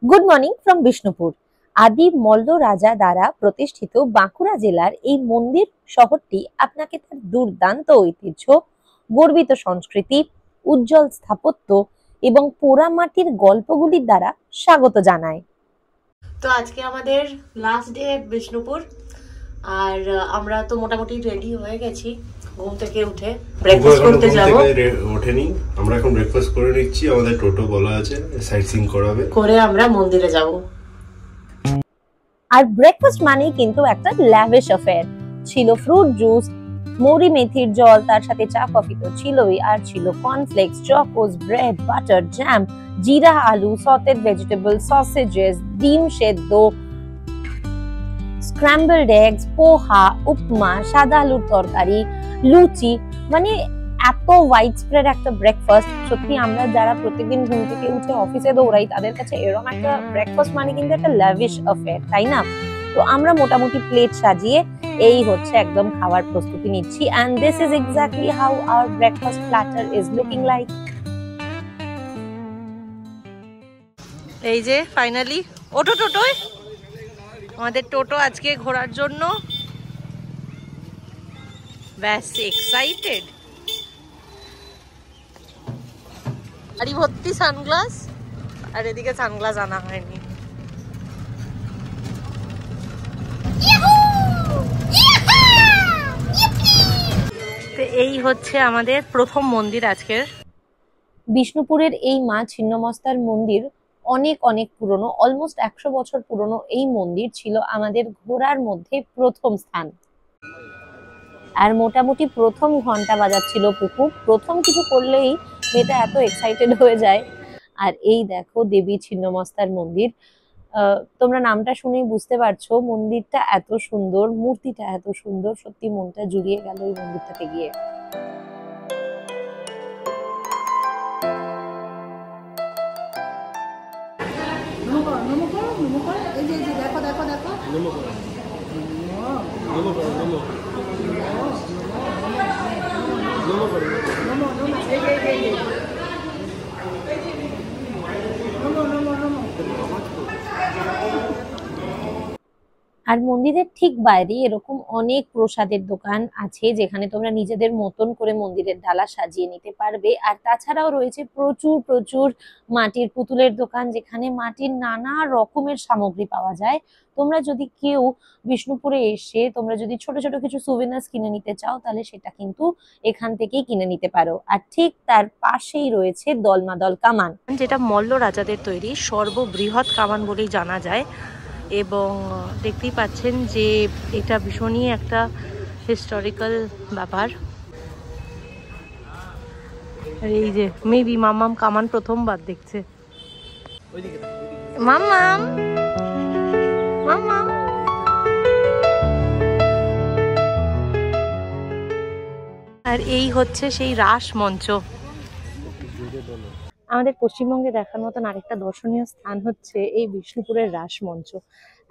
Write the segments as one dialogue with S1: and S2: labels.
S1: Good morning from Bishnupur. আদি মল্ল রাজা দ্বারা প্রতিষ্ঠিত বাঁকুড়া জেলার এই মন্দির শহরটি আপনাকে তার দুর্দান্ত ঐতিহ্য, গর্বিত সংস্কৃতি, উজ্জ্বল স্থাপত্য এবং পোড়ামাটির গল্পগুলির দ্বারা স্বাগত জানায়।
S2: তো আজকে আমাদের লাস্ট ডে বিষ্ণুপুর, আর আমরা তো মোটামুটি রেডি হয়ে গেছি। ঘুম থেকে উঠে ব্রেকফাস্ট করতে যাব।
S3: ওঠেনি, আমরা এখন ব্রেকফাস্ট করে নিচ্ছি। আমাদের টোটো বলা আছে, সাইট সিইং করাবে, করে
S2: আমরা মন্দিরে যাব।
S1: আর ব্রেকফাস্ট মানেই কিন্তু একটা ল্যাভিশ অ্যাফেয়ার। ছিল ফ্রুট জুস, মৌরি মেথির জল, তার সাথে চা কফি তো ছিলই, আর ছিল cornflakes, Chocos, bread, butter, jam, জিরা আলু, সটেড ভেজিটেবল, সসেজেস, ডিম সেদ্ধ, স্ক্র্যাম্বলড এগস, পোহা, উপমা, সাদা আলুর তরকারি, লুচি। মানে এত ওয়াইড স্প্রেড একটা ব্রেকফাস্ট। সত্যি আমরা যারা প্রত্যেকদিন ঘুম থেকে উঠে অফিসে দৌড়াই তাদের কাছে এরকম একটা ব্রেকফাস্ট মানে কিন্তু একটা ল্যাভিশ অ্যাফেয়ার, তাই না? তো আমরা মোটামুটি প্লেট সাজিয়ে এই হচ্ছে একদম খাওয়ার প্রস্তুতি নিচ্ছি। And this is exactly how our breakfast platter is looking like.
S2: এই যে ফাইনালি ওটো টোটোয় আমাদের টোটো আজকে ঘোরার জন্য ব্যাস এক্সাইটেড। আরে ভর্তি সানগ্লাস, আর এদিকে সানগ্লাস আনা হয়নি। তো এই হচ্ছে আমাদের প্রথম মন্দির আজকের।
S1: বিষ্ণুপুরের এই মা ছিন্নমস্তার মন্দির অনেক অনেক পুরনো, অলমোস্ট 100 বছর পুরনো এই মন্দির ছিল আমাদের ঘোরার মধ্যে প্রথম স্থান। আর মোটামুটি প্রথম ঘন্টা বাজাচ্ছিল পুকু। প্রথম কিছু করলেই মেয়েটা এত এক্সাইটেড হয়ে যায়। আর এই দেখো দেবী ছিন্নমস্তার মন্দির। তোমরা নামটা শুনেই বুঝতে পারছো মন্দিরটা এত সুন্দর, মূর্তিটা এত সুন্দর, সত্যি মনটা জুড়িয়ে গেল এই মন্দিরটাতে গিয়ে। আর মন্দিরের ঠিক বাইরে এরকম অনেক প্রসাদের দোকান আছে যেখানে তোমরা নিজেদের মতন করে মন্দিরের ডালা সাজিয়ে নিতে পারবে। আর তাছাড়াও রয়েছে প্রচুর প্রচুর মাটির পুতুলের দোকান, যেখানে মাটির নানা রকমের সামগ্রী পাওয়া যায়। তোমরা যদি কেউ বিষ্ণুপুরে এসে তোমরা যদি ছোট ছোট কিছু সুভেনিরস কিনে নিতে চাও তাহলে সেটা কিন্তু এখান থেকেই কিনে নিতে পারো। আর ঠিক তার পাশেই রয়েছে দলমাদল কামান,
S2: যেটা মল্ল রাজাদের তৈরি সর্ববৃহৎ কামান বলেই জানা যায়। এবং দেখতেই পাচ্ছেন যে এটা ভীষণই একটা হিস্টোরিক্যাল ব্যাপার। এই যে মেবি মামাম কামান প্রথমবার দেখছে। মামাম মামাম। আর এই হচ্ছে সেই রাস মঞ্চ।
S1: আমাদের পশ্চিমবঙ্গে দেখার মতন আরেকটা দর্শনীয় স্থান হচ্ছে এই বিষ্ণুপুরের রাস মঞ্চ।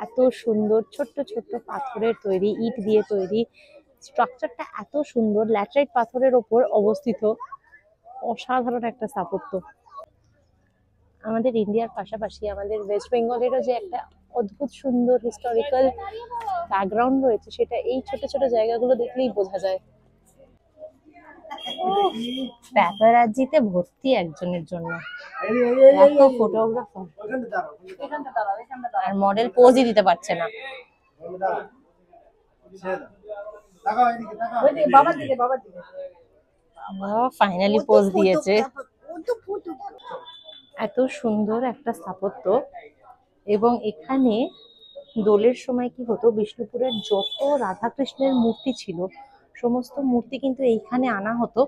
S1: এত সুন্দর, ছোট্ট ছোট্ট পাথরের তৈরি, ইট দিয়ে তৈরি, স্ট্রাকচারটা এত সুন্দর, ল্যাটেরাইট পাথরের ওপর অবস্থিত, অসাধারণ একটা স্থাপত্য। আমাদের ইন্ডিয়ার পাশাপাশি আমাদের ওয়েস্ট বেঙ্গলেরও যে একটা অদ্ভুত সুন্দর হিস্টোরিক্যাল ব্যাকগ্রাউন্ড রয়েছে সেটা এই ছোট ছোট জায়গাগুলো দেখলেই বোঝা যায়। প্যাপারাজিতে ভর্তি একজনের জন্য, এত ফটোগ্রাফার, আর মডেল পোজই দিতে পারছে না। ফাইনালি পোজ দিয়েছে। এত সুন্দর একটা স্থাপত্য। এবং এখানে দোলের সময় কি হতো, বিষ্ণুপুরের যত রাধাকৃষ্ণের মূর্তি ছিল সমস্ত মূর্তি কিন্তু এইখানে আনা হতো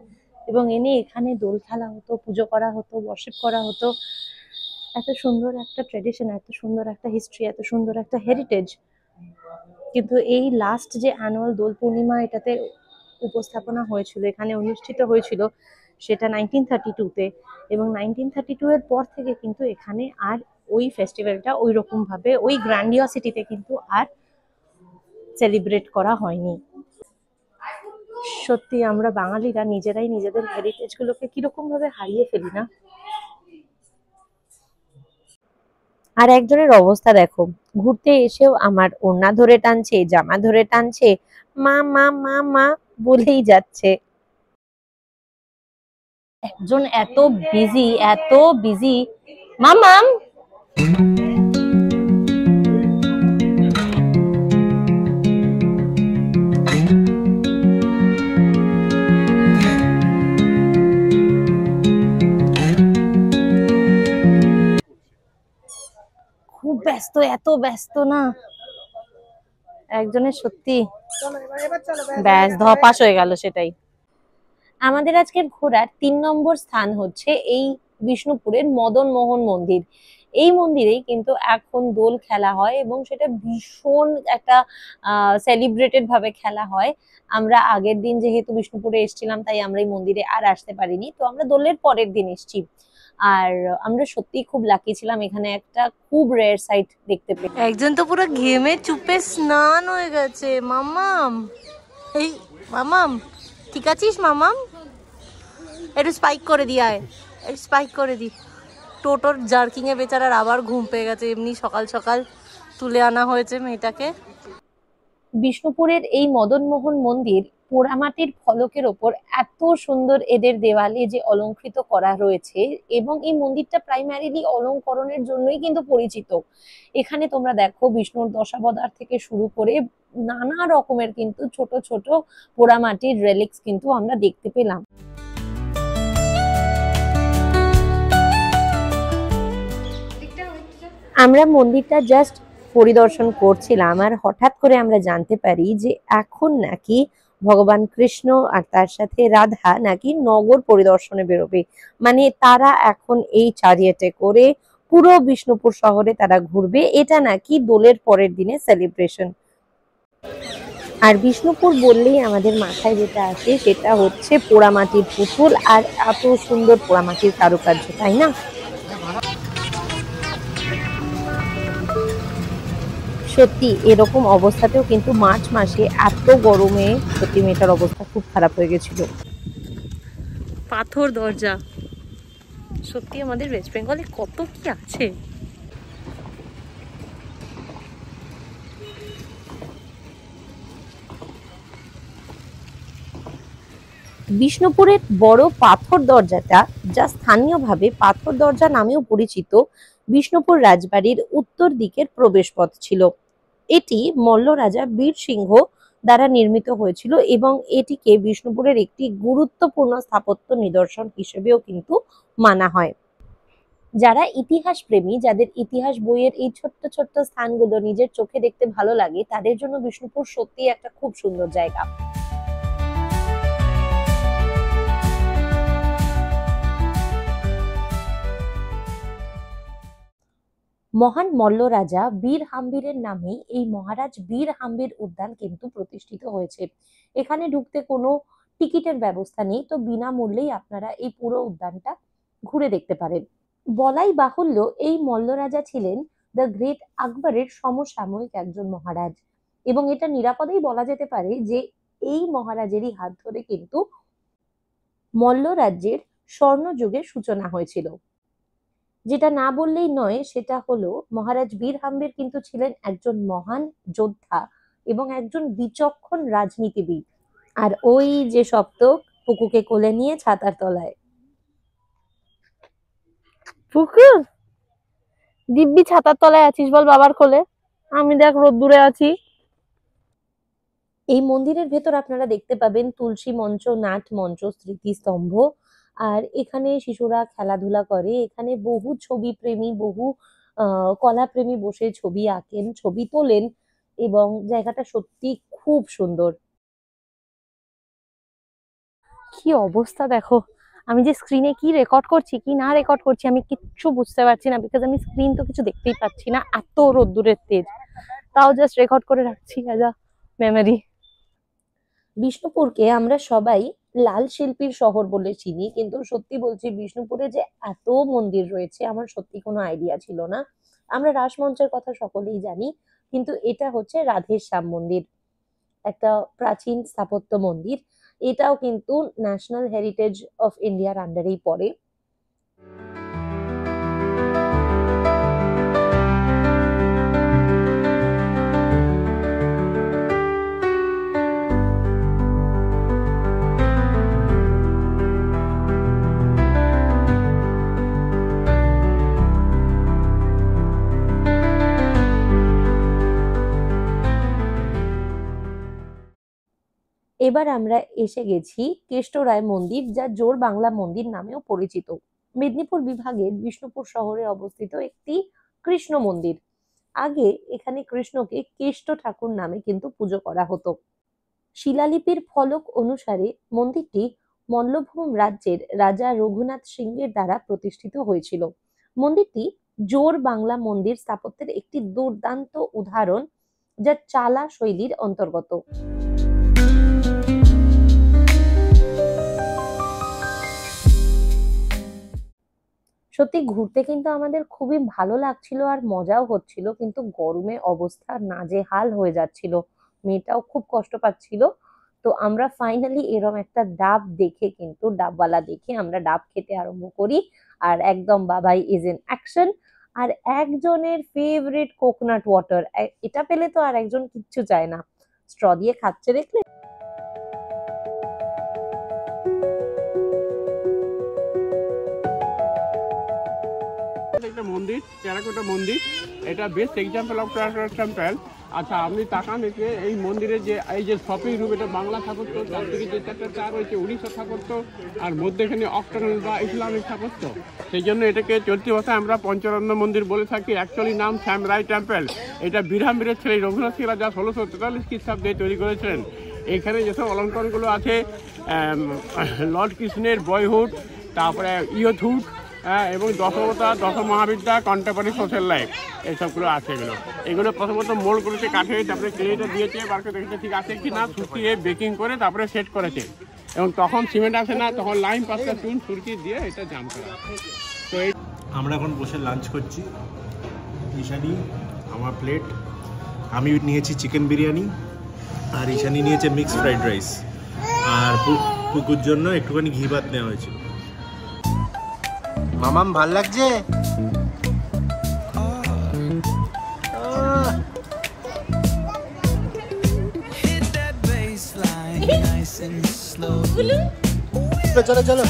S1: এবং এনে এখানে দোল খেলা হতো, পুজো করা হতো, বর্শিপ করা হতো। এত সুন্দর একটা ট্রেডিশন, এত সুন্দর একটা হিস্ট্রি, এত সুন্দর একটা হেরিটেজ। কিন্তু এই লাস্ট যে অ্যানুয়াল দোল পূর্ণিমা এটাতে উপস্থাপনা হয়েছিল, এখানে অনুষ্ঠিত হয়েছিল, সেটা 1932-তে। এবং 1932 এর পর থেকে কিন্তু এখানে আর ওই ফেস্টিভ্যালটা ওই রকম ভাবে ওই গ্র্যান্ডিওসিটিতে কিন্তু আর সেলিব্রেট করা হয়নি। সত্যি আমরা বাঙালিরা নিজেরাই নিজেদের হেরিটেজ গুলোকে কিরকম ভাবে হারিয়ে ফেলি না। আর একজনের অবস্থা দেখো, ঘুরতে এসেও আমার ওড়না ধরে টানছে, জামা ধরে টানছে, মা মা মা মা বলেই যাচ্ছে। একজন এত বিজি, এত বিজি। মামাম, খুব ব্যস্ত, এত ব্যস্ত না একজনের, সত্যি ব্যাস ধপাস হয়ে গেল সেটাই। আমাদের আজকের ঘোরার 3 নম্বর স্থান হচ্ছে এই বিষ্ণুপুরের মদন মোহন মন্দির। এই মন্দিরেই কিন্তু এখন দোল খেলা হয় এবং সেটা ভীষণ একটা সেলিব্রেটেড ভাবে খেলা হয়। আমরা আগের দিন যেহেতু বিষ্ণুপুরে এসেছিলাম তাই আমরা এই মন্দিরে আর আসতে পারিনি, তো আমরা দোলের পরের দিন এসেছি। আর আমরা সত্যি খুব লাকি ছিলাম এখানে একটা খুব রেয়ার সাইট দেখতে পেয়ে।
S2: একজন তো পুরো ঘেমে চুপে স্নান হয়ে গেছে। মামাম, এই মামাম ঠিক আছিস মামাম? একটু স্পাইক করে দি, আয় একটু স্পাইক করে দি। টোটোর জার্কিং এ বেচারার আবার ঘুম পেয়ে গেছে, এমনি সকাল সকাল তুলে আনা হয়েছে মেয়েটাকে।
S1: বিষ্ণুপুরের এই মদন মোহন মন্দির পোড়ামাটির ফলকের ওপর এত সুন্দর এদের দেওয়ালে যে অলঙ্কৃত করা রয়েছে, এবং এই মন্দিরটা প্রাইমারিলি অলঙ্করণের জন্যই কিন্তু পরিচিত। এখানে তোমরা দেখো বিষ্ণুর দশাবতার থেকে শুরু করে নানা রকমের কিন্তু ছোট ছোট পোড়ামাটির রেলিক্স কিন্তু আমরা দেখতে পেলাম। আমরা মন্দিরটা জাস্ট পরিদর্শন করছিলাম আর হঠাৎ করে আমরা জানতে পারি যে এখন নাকি ভগবান কৃষ্ণ আর তার সাথে রাধা নাকি নগর পরিদর্শনে বেরোবে। মানে তারা এখন এই চারিয়েটে করে পুরো বিষ্ণুপুর শহরে তারা ঘুরবে, এটা নাকি দোলের পরের দিনে সেলিব্রেশন। আর বিষ্ণুপুর বললেই আমাদের মাথায় যেটা আসে সেটা হচ্ছে পোড়ামাটির পুতুল আর এত সুন্দর পোড়ামাটির কারুকার্য, তাই না? সত্যি এরকম অবস্থাতেও কিন্তু মার্চ মাসে এত গরমে সত্যি মেয়েটার অবস্থা খুব খারাপ হয়ে গেছিল।
S2: পাথর দরজা, সত্যি আমাদের ওয়েস্ট বেঙ্গলে কত কি আছে।
S1: বিষ্ণুপুরের বড় পাথর দরজাটা, যা স্থানীয়ভাবে পাথর দরজা নামেও পরিচিত, বিষ্ণুপুর রাজবাড়ির উত্তর দিকের প্রবেশপথ ছিল। এটি মল্ল রাজা বীর সিংহ দ্বারা নির্মিত হয়েছিল এবং এটিকে বিষ্ণুপুরের একটি গুরুত্বপূর্ণ স্থাপত্য নিদর্শন হিসেবেও কিন্তু মানা হয়। যারা ইতিহাস প্রেমী, যাদের ইতিহাস বইয়ের এই ছোট্ট ছোট্ট স্থানগুলো নিজের চোখে দেখতে ভালো লাগে, তাদের জন্য বিষ্ণুপুর সত্যি একটা খুব সুন্দর জায়গা। মহান মল্ল রাজা বীর হাম্বিরের নামেই এই মহারাজ বীর হাম্বির উদ্যান কিন্তু প্রতিষ্ঠিত হয়েছে। এখানে ঢুকতে কোনো টিকিটের ব্যবস্থা নেই, তো বিনামূল্যেই আপনারা এই পুরো উদ্যানটা ঘুরে দেখতে পারেন। বলাই বাহুল্য এই মল্ল রাজা ছিলেন দ্য গ্রেট আকবরের সমসাময়িক একজন মহারাজ, এবং এটা নিরাপদেই বলা যেতে পারে যে এই মহারাজেরই হাত ধরে কিন্তু মল্ল রাজ্যের স্বর্ণযুগের সূচনা হয়েছিল। যেটা না বললেই নয় সেটা হলো মহারাজ বীর হাম্বির কিন্তু ছিলেন একজন মহান যোদ্ধা এবং একজন বিচক্ষণ রাজনীতিবিদ। আর ওই যে সপ্তক পুকুকে কোলে নিয়ে ছাতার তলায়, পুকু দিব্যি ছাতার তলায় আছিস বল বাবার কোলে, আমি দেখ রোদ্দুরে আছি। এই মন্দিরের ভেতর আপনারা দেখতে পাবেন তুলসী মঞ্চ, নাট মঞ্চ, স্মৃতিস্তম্ভ, আর এখানে শিশুরা খেলাধুলা করে। এখানে বহু ছবি প্রেমী, বহু কলা প্রেমী বসে ছবি আঁকেন, ছবি তোলেন, এবং জায়গাটা সত্যি খুব সুন্দর। কি অবস্থা দেখো, আমি যে স্ক্রিনে কি রেকর্ড করছি কি না রেকর্ড করছি আমি কিচ্ছু বুঝতে পারছি না, বিকজ আমি স্ক্রিন তো কিছু দেখতেই পাচ্ছি না, এত রোদ্দুরের তেজ। তাও জাস্ট রেকর্ড করে রাখছি অ্যাজ আ মেমোরি। বিষ্ণুপুরকে আমরা সবাই লাল শিল্পীর শহর বলে চিনি, কিন্তু সত্যি বলছি বিষ্ণুপুরে যে এত মন্দির রয়েছে আমার সত্যি কোনো আইডিয়া ছিল না। আমরা রাসমঞ্চের কথা সকলেই জানি, কিন্তু এটা হচ্ছে রাধেশ্যাম মন্দির, একটা প্রাচীন স্থাপত্য মন্দির। এটাও কিন্তু ন্যাশনাল হেরিটেজ অফ ইন্ডিয়ার আন্ডারেই পড়ে। এবার আমরা এসে গেছি কেষ্টরায় মন্দির, যা জোর বাংলা মন্দির নামেও পরিচিত। মেদিনীপুর বিভাগের বিষ্ণুপুর শহরে অবস্থিত একটি কৃষ্ণ মন্দির। আগে এখানে কৃষ্ণকে কেষ্ট ঠাকুর নামে কিন্তু পুজো করা হতো। শিলালিপির ফলক অনুসারে মন্দিরটি মল্লভূম রাজ্যের রাজা রঘুনাথ সিংহের দ্বারা প্রতিষ্ঠিত হয়েছিল। মন্দিরটি জোর বাংলা মন্দির স্থাপত্যের একটি দুর্দান্ত উদাহরণ, যা চালা শৈলীর অন্তর্গত। সত্যি ঘুরতে কিন্তু আমাদের খুবই ভালো লাগছিল আর মজাও হচ্ছিল, কিন্তু গরমে অবস্থা নাজেহাল হয়ে যাচ্ছিল, মেয়েটাও খুব কষ্ট পাচ্ছিল। তো আমরা ফাইনালি এরকম একটা ডাব দেখে, কিন্তু ডাবওয়ালা দেখে আমরা ডাব খেতে আরম্ভ করি। আর একদম বাবাই ইজ ইন অ্যাকশন। আর একজনের ফেভারিট কোকোনাট ওয়াটার, এটা পেলে তো আর একজন কিচ্ছু চায় না। স্ট্র দিয়ে খাচ্ছে দেখলে।
S4: একটা মন্দির, টেরাকোটা মন্দির, এটা best example of terracotta temple. আচ্ছা, আপনি তাকান এতে, এই মন্দিরের যে এই যে শপিং রুম, এটা বাংলা স্থাপত্য, তার দিকে যে চারটা চার রয়েছে উড়িষ্যা স্থাপত্য, আর মধ্যেখানে অক্টাগন বা ইসলামিক স্থাপত্য। সেই জন্য এটাকে চলতি ভাষায় আমরা পঞ্চরত্ন মন্দির বলে থাকি। অ্যাকচুয়ালি নাম শ্যামরাই টেম্পল। এটা বীরহাম্বীরের ছেলে রঘুনাথ সিং রাজা 1643 খ্রিস্টাব্দে তৈরি করেছিলেন। এখানে যেসব অলঙ্করণগুলো আছে, লর্ড কৃষ্ণের বয়হুড, তারপরে ইয়থহুড, এবং দশবতা, দশ মহাবিদ্যা, কন্টেম্পোরারি সোশ্যাল লাইফ, এইসবগুলো আছে। এগুলো প্রথমত মোল্ড করেছে কাঠে, তারপরে ক্লেটা দিয়েছে, বারকে দেখতে ঠিক আছে কি না, শুকিয়ে বেকিং করে তারপরে সেট করেছে। এবং তখন সিমেন্ট আসে না, তখন লাইম পাস্তা চুন সুরকি দিয়ে এটা জাম করা। তো এই
S3: আমরা এখন বসে লাঞ্চ করছি। ঈশানি আমার প্লেট, আমি নিয়েছি চিকেন বিরিয়ানি, আর ঈশানি নিয়েছে মিক্সড ফ্রাইড রাইস, আর পুকুর জন্য একটুখানি ঘি ভাত নেওয়া হয়েছিল। মামাম ভাল লাগছে? চলো চলো।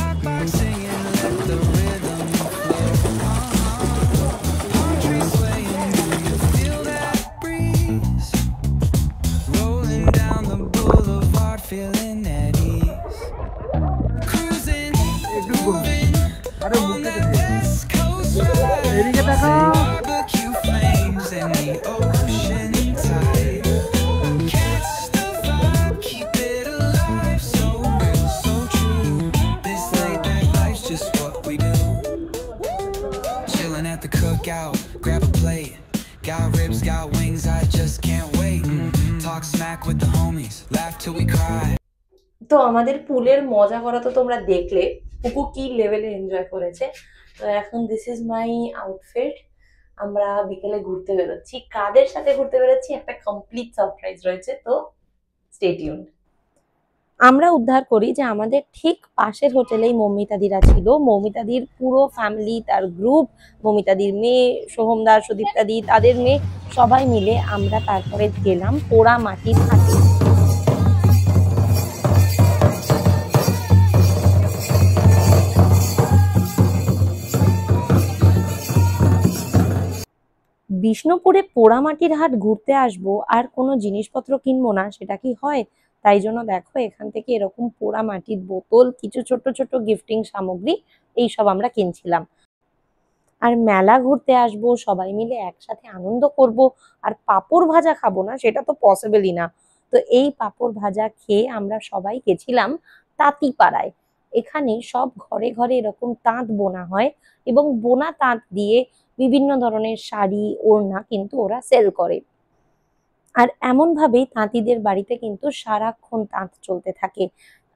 S5: Cookout, grab a plate. Got ribs, got wings, I just can't wait. Talk smack with the homies, laugh till we cry.
S1: তো আমাদের পুলের মজা করা তো তোমরা দেখলে, পুকু কি লেভেলে এনজয় করেছে। তো এখন দিস ইজ মাই আউটফিট। আমরা বিকেলে ঘুরতে বেরোচ্ছি। কাদের সাথে ঘুরতে বেরোচ্ছি একটা কমপ্লিট সারপ্রাইজ রয়েছে, তো স্টে টিউনড। আমরা উদ্ধার করি যে আমাদের ঠিক পাশের হোটেলেই মৌমিতাদিরা ছিল। মৌমিতাদির পুরো ফ্যামিলি, তার গ্রুপ, মৌমিতাদির মেয়ে সোহমদা, সুদীপ্তাদি, তাদের মেয়ে, সবাই মিলে আমরা তারপরে গেলাম পোড়ামাটির হাটে। বিষ্ণুপুরে পোড়ামাটির হাট ঘুরতে আসবো আর কোনো জিনিসপত্র কিনবো না, সেটা কি হয়? তাই জন্য দেখো এখান থেকে এরকম পোড়া মাটির বোতল, কিছু ছোট ছোট গিফটিং সামগ্রী, এইসব আমরা কিনছিলাম। আর মেলা ঘুরতে আসবো, সবাই মিলে একসাথে আনন্দ করব, আর পাঁপড় ভাজা খাবো না সেটা তো পসিবলই না। তো এই পাঁপড় ভাজা খেয়ে আমরা সবাই গেছিলাম তাঁতিপাড়ায়। এখানে সব ঘরে ঘরে এরকম তাঁত বোনা হয়, এবং বোনা তাঁত দিয়ে বিভিন্ন ধরনের শাড়ি, ওড়না কিন্তু ওরা সেল করে। আর এমন ভাবেই তাঁতিদের বাড়িতে কিন্তু সারাক্ষণ তাঁত চলতে থাকে।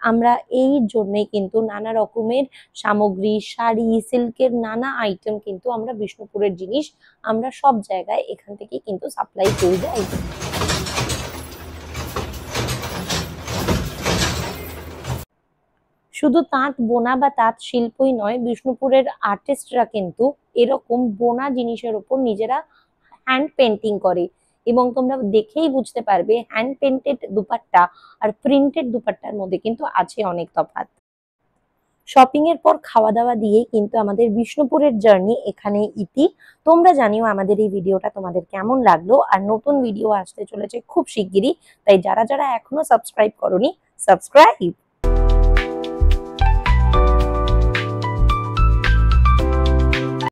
S1: আমরা এই জন্যই কিন্তু নানা রকমের সামগ্রী, শাড়ি, সিল্কের নানা আইটেম কিন্তু আমরা বিষ্ণুপুরের জিনিস আমরা সব জায়গায় এখান থেকে কিন্তু সাপ্লাই পেয়ে যাই। শুধু তাঁত বোনা বা তাঁত শিল্পই নয়, বিষ্ণুপুরের আর্টিস্টরা কিন্তু এরকম বোনা জিনিসের উপর নিজেরা হ্যান্ড পেন্টিং করে, এবং তোমরা দেখেই বুঝতে পারবে হ্যান্ড পেন্টেড দুপাট্টা আর প্রিন্টেড দুপাট্টার মধ্যে কিন্তু আছে অনেক তফাৎ। শপিং এর পর খাওয়া দাওয়া দিয়ে কিন্তু আমাদের বিষ্ণুপুরের জার্নি এখানে ইতি। তোমরা জানিও আমাদের এই ভিডিওটা তোমাদের কেমন লাগলো, আর নতুন ভিডিও আসতে চলেছে খুব শিগগিরই, তাই যারা যারা এখনো সাবস্ক্রাইব করোনি সাবস্ক্রাইব।